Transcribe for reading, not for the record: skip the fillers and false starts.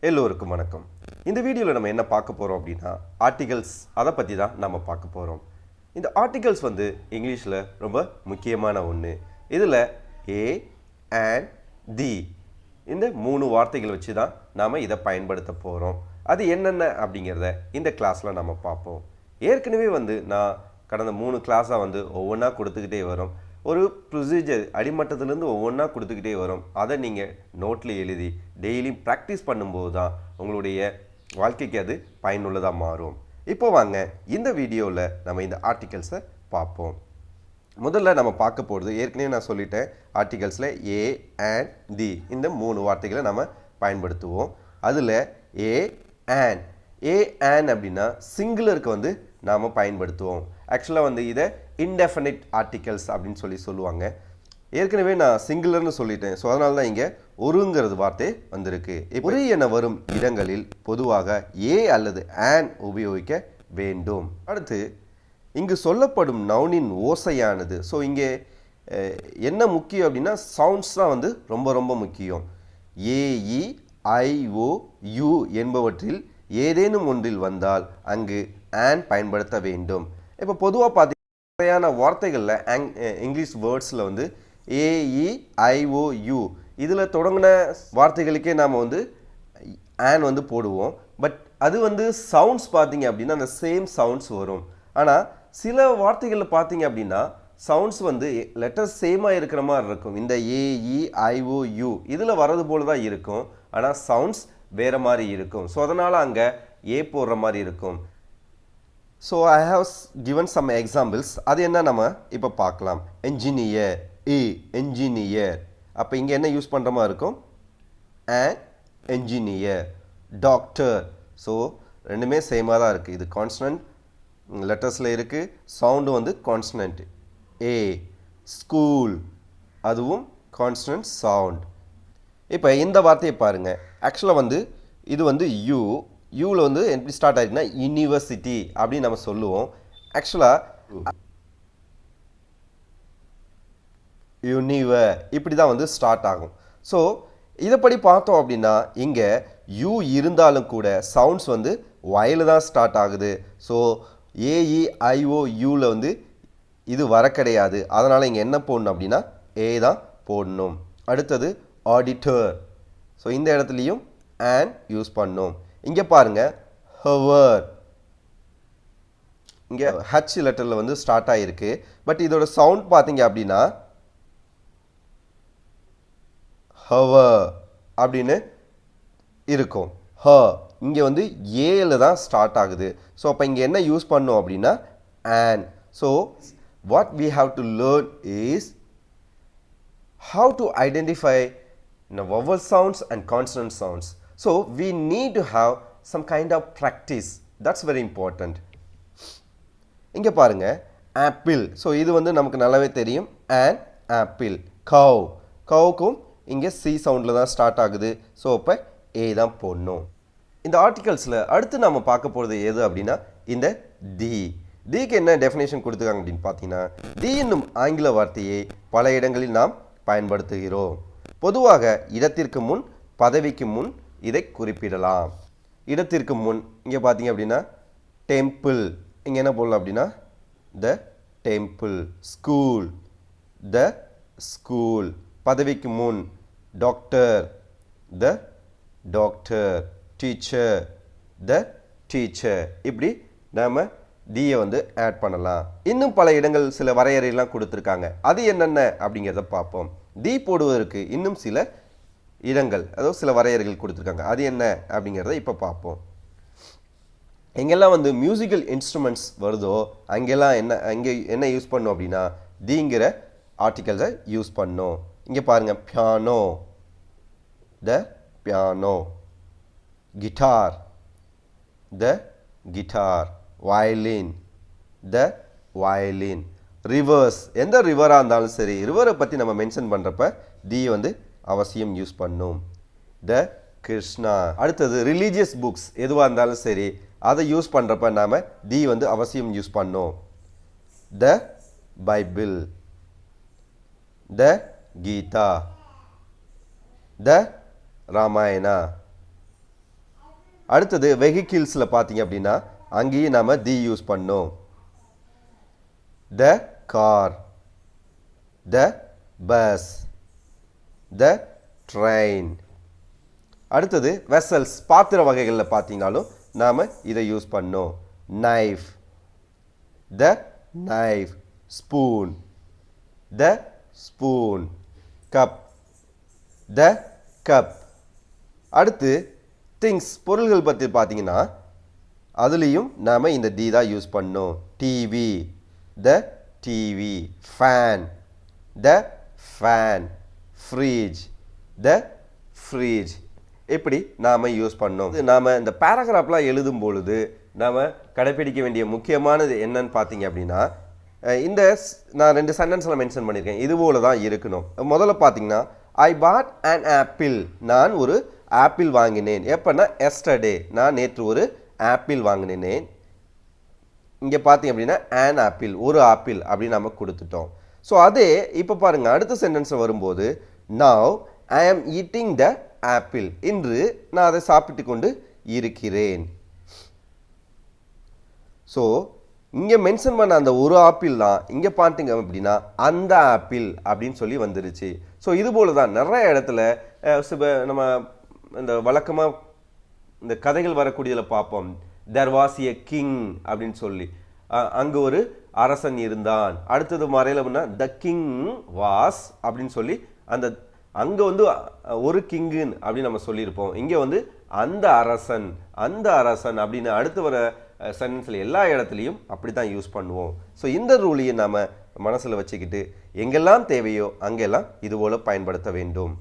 எல்லோருக்கும் வணக்கம். இந்த வீடியோவில் நம்ம என்ன பார்க்க போகிறோம் அப்படின்னா ஆர்டிகல்ஸ், அதை பற்றி தான் நம்ம பார்க்க போகிறோம். இந்த ஆர்டிகல்ஸ் இங்கிலீஷில் ரொம்ப முக்கியமான ஒன்று. இதில் ஏ அண்ட் தி இந்த 3 வார்த்தைகள் வச்சு தான் நாம் இதை பயன்படுத்த போகிறோம். அது என்னென்ன அப்படிங்கிறத இந்த கிளாஸில் நம்ம பார்ப்போம். ஏற்கனவே நான் கடந்த 3 கிளாஸாக ஒவ்வொன்றா கொடுத்துக்கிட்டே வரோம். ஒரு ப்ரொசீஜர் அடிமட்டத்திலேருந்து ஒவ்வொன்றா கொடுத்துக்கிட்டே வரும். அதை நீங்கள் நோட்டில் எழுதி டெய்லியும் ப்ராக்டிஸ் பண்ணும்போது தான் உங்களுடைய வாழ்க்கைக்கு அது பயனுள்ளதாக மாறும். இப்போ வாங்க இந்த வீடியோவில் நம்ம இந்த ஆர்டிகல்ஸை பார்ப்போம். முதல்ல நம்ம பார்க்க போகிறது, ஏற்கனவே நான் சொல்லிட்டேன், ஆர்டிகல்ஸில் ஏ அண்ட் தி இந்த 3 வார்த்தைகளை நம்ம பயன்படுத்துவோம். அதில் ஏ அண்ட் அப்படின்னா சிங்குலருக்கு நாம் பயன்படுத்துவோம். ஆக்சுவலாக இதை இன்டெஃபினிட் ஆர்டிகல்ஸ் அப்படின்னு சொல்லுவாங்க. ஏற்கனவே நான் சிங்குலர்னு சொல்லிட்டேன். ஸோ அதனால தான் இங்கே ஒருங்கிறது வார்த்தை வந்திருக்கு. ஒரு என வரும் இடங்களில் பொதுவாக ஏ அல்லது ஆன் உபயோகிக்க வேண்டும். அடுத்து இங்கு சொல்லப்படும் நவுனின் ஓசையானது. ஸோ இங்கே என்ன முக்கியம் அப்படின்னா சவுண்ட்ஸ் தான் ரொம்ப ரொம்ப முக்கியம். ஏஇ ஐஓ யூ என்பவற்றில் ஏதேனும் ஒன்றில் வந்தால் அங்கு ஆன் பயன்படுத்த வேண்டும். இப்போ பொதுவாக பார்த்தீங்கன்னா வார்த்தைகளில் இங்கிலீஷ் வேர்ட்ஸில் ஏஇ ஐஓ யூ இதில் தொடங்கின வார்த்தைகளுக்கே நாம் ஆன் போடுவோம். பட் அது சவுண்ட்ஸ் பார்த்தீங்க அப்படின்னா அந்த சேம் சவுண்ட்ஸ் வரும். ஆனால் சில வார்த்தைகளில் பார்த்தீங்க அப்படின்னா சவுண்ட்ஸ் லெட்டர்ஸ் சேமாக இருக்கிற மாதிரி இருக்கும். இந்த ஏஇ ஐஓ யூ இதில் வர்றது போல தான் இருக்கும், ஆனால் சவுண்ட்ஸ் வேறு மாதிரி இருக்கும். ஸோ அதனால் அங்கே ஏ போடுற மாதிரி இருக்கும். So I have given some examples. அது என்ன நம்ம இப்போ பார்க்கலாம். Engineer, engineer. அப்போ இங்கே என்ன யூஸ் பண்ணுற மாதிரி இருக்கும்? என்ஜினியர். டாக்டர். ஸோ ரெண்டுமே சேமாக தான் இருக்குது. இது கான்ஸ்னன்ட் லெட்டர்ஸில் இருக்குது, சவுண்டு கான்ஸ்னன்ட். ஏ. ஸ்கூல், அதுவும் கான்ஸ்னன்ட் சவுண்ட். இப்போ இந்த வார்த்தையை பாருங்கள். ஆக்சுவலாக இது யூ. யூவில் எப்படி ஸ்டார்ட் ஆகிருக்குன்னா யூனிவர்சிட்டி அப்படின்னு நம்ம சொல்லுவோம். ஆக்சுவலாக இப்படி தான் ஸ்டார்ட் ஆகும். ஸோ இதைப்படி பார்த்தோம் அப்படின்னா இங்கே யூ இருந்தாலும் கூட சவுண்ட்ஸ் வயலில் தான் ஸ்டார்ட் ஆகுது. ஸோ ஏஇ ஐஓ யூவில் இது வர கிடையாது. அதனால் இங்கே என்ன போடணும் அப்படின்னா ஏ தான் போடணும். அடுத்தது ஆடிட்டர். ஸோ இந்த இடத்துலையும் ஆன் யூஸ் பண்ணும். இங்கே பாருங்கள், ஹவர். இங்கே ஹச் லெட்டரில் ஸ்டார்ட் ஆகிருக்கு. பட் இதோட சவுண்ட் பார்த்தீங்க அப்படின்னா ஹவர் அப்படின்னு இருக்கும். ஹ இங்கே ஏல தான் ஸ்டார்ட் ஆகுது. ஸோ அப்போ இங்கே என்ன யூஸ் பண்ணும் அப்படின்னா ஆன். So what we have to learn is how to identify vowel sounds and consonant sounds. So we need to have some kind of practice. That's very important. இங்கே பாருங்க, ஆப்பிள். ஸோ இது நமக்கு நல்லாவே தெரியும். And apple. கவ். கவுக்கும் இங்கே C சவுண்டில் தான் start ஆகுது. So இப்போ ஏ தான் போடணும். இந்த ஆர்டிகல்ஸில் அடுத்து நம்ம பார்க்க போகிறது எது அப்படின்னா இந்த தி. டிக்கு என்ன டெஃபினேஷன் கொடுத்துருக்காங்க அப்படின்னு பார்த்தீங்கன்னா, தி என்னும் ஆங்கில வார்த்தையை பல இடங்களில் நாம் பயன்படுத்துகிறோம். பொதுவாக இடத்திற்கு முன், பதவிக்கு முன் இதை குறிப்பிடலாம். இடத்திற்கு முன் இங்கே பார்த்தீங்க அப்படின்னா டெம்பிள். இங்கே என்ன போடலாம் அப்படின்னா the temple. School, the school. பதவிக்கு முன் doctor, the doctor. Teacher, the teacher. இப்படி நாம் டியை ஆட் பண்ணலாம். இன்னும் பல இடங்கள் சில வரையறையெல்லாம் கொடுத்துருக்காங்க. அது என்னென்ன அப்படிங்கிறத பார்ப்போம். தி போடுவதற்கு இன்னும் சில இடங்கள், அதாவது சில வரையறைகள் கொடுத்துருக்காங்க. அது என்ன அப்படிங்கிறத இப்போ பார்ப்போம். எங்கெல்லாம் மியூசிக்கல் இன்ஸ்ட்ருமெண்ட்ஸ் வருதோ அங்கெல்லாம் அங்கே என்ன யூஸ் பண்ணும் அப்படின்னா திங்கிற ஆர்டிகல்ஸை யூஸ் பண்ணும். இங்கே பாருங்கள், பியானோ, த பியானோ. கிட்டார், த கிட்டார். வயலின், த வயலின். ரிவர்ஸ், எந்த ரிவராக இருந்தாலும் சரி, ரிவரை பற்றி நம்ம மென்ஷன் பண்ணுறப்ப தி அவசியம் யூஸ் பண்ணும். த கிருஷ்ணா. அடுத்தது ரிலீஜியஸ் புக்ஸ் எதுவாக இருந்தாலும் சரி, அதை யூஸ் பண்ணுறப்ப நாம் தி அவசியம் யூஸ் பண்ணோம். த பைபிள், த கீதா, த ராமாயணா, அடுத்தது வெஹிக்கிள்ஸில் பார்த்தீங்க அப்படின்னா அங்கேயும் நாம் தி யூஸ் பண்ணோம். The car, the bus, the train. அடுத்தது வெசல்ஸ் பாத்திர வகைகளில் பார்த்தீங்கன்னாலும் நாம் இதை யூஸ் பண்ணோம். Knife, the knife. Spoon, the spoon. Cup, the cub. அடுத்து திங்ஸ் பொருள்கள் பற்றி பார்த்தீங்கன்னா அதுலேயும் நாம் இந்த தி தான் யூஸ் பண்ணோம். TV, the TV. Fan, the fan. Fridge, the fridge. இப்படி நாம் யூஸ் பண்ணோம். நாம் இந்த பேராகிராஃப்லாம் எழுதும் பொழுது நாம் கடைப்பிடிக்க வேண்டிய முக்கியமானது என்னன்னு பார்த்தீங்க அப்படின்னா இந்த நான் 2 சென்டென்ஸில் மென்ஷன் பண்ணியிருக்கேன், இது போல தான் இருக்கணும். முதல்ல பார்த்தீங்கன்னா ஐ பாட் அன் ஆப்பிள், நான் ஒரு ஆப்பிள் வாங்கினேன். எப்போன்னா எஸ்டர்டே, நான் நேற்று ஒரு ஆப்பிள் வாங்கினேன். இங்கே பார்த்தீங்க அப்படின்னா an ஆப்பிள், ஒரு ஆப்பிள் அப்படின்னு நம்ம கொடுத்துட்டோம். ஸோ அதே இப்போ பாருங்கள் அடுத்த சென்டென்ஸில் வரும்போது நவ் ஐ ஆம் ஈட்டிங் த ஆப்பிள், இன்று நான் அதை சாப்பிட்டு கொண்டு இருக்கிறேன். ஸோ இங்கே மென்ஷன் பண்ண அந்த ஒரு ஆப்பிள் தான் இங்கே பார்த்தீங்க அப்படின்னா அந்த ஆப்பிள் அப்படின்னு சொல்லி வந்துருச்சு. ஸோ இது போல தான் நிறைய இடத்துல நம்ம இந்த வழக்கமாக இந்த கதைகள் வரக்கூடியதில் பார்ப்போம். தேர் வாஸ் எ கிங் அப்படின்னு சொல்லி, அங்கே ஒரு அரசன் இருந்தான். அடுத்தது மறையில அப்படின்னா த கிங் வாஸ் அப்படின்னு சொல்லி அந்த அங்கே வந்து ஒரு கிங்குன்னு அப்படின்னு நம்ம சொல்லியிருப்போம். இங்கே வந்து அந்த அரசன், அந்த அரசன் அப்படின்னு அடுத்து வர சென்டென்ஸில் எல்லா இடத்துலையும் அப்படி தான் யூஸ் பண்ணுவோம். ஸோ இந்த ரூலையும் நாம் மனசில் வச்சுக்கிட்டு எங்கெல்லாம் தேவையோ அங்கெல்லாம் இதுபோல் பயன்படுத்த வேண்டும்.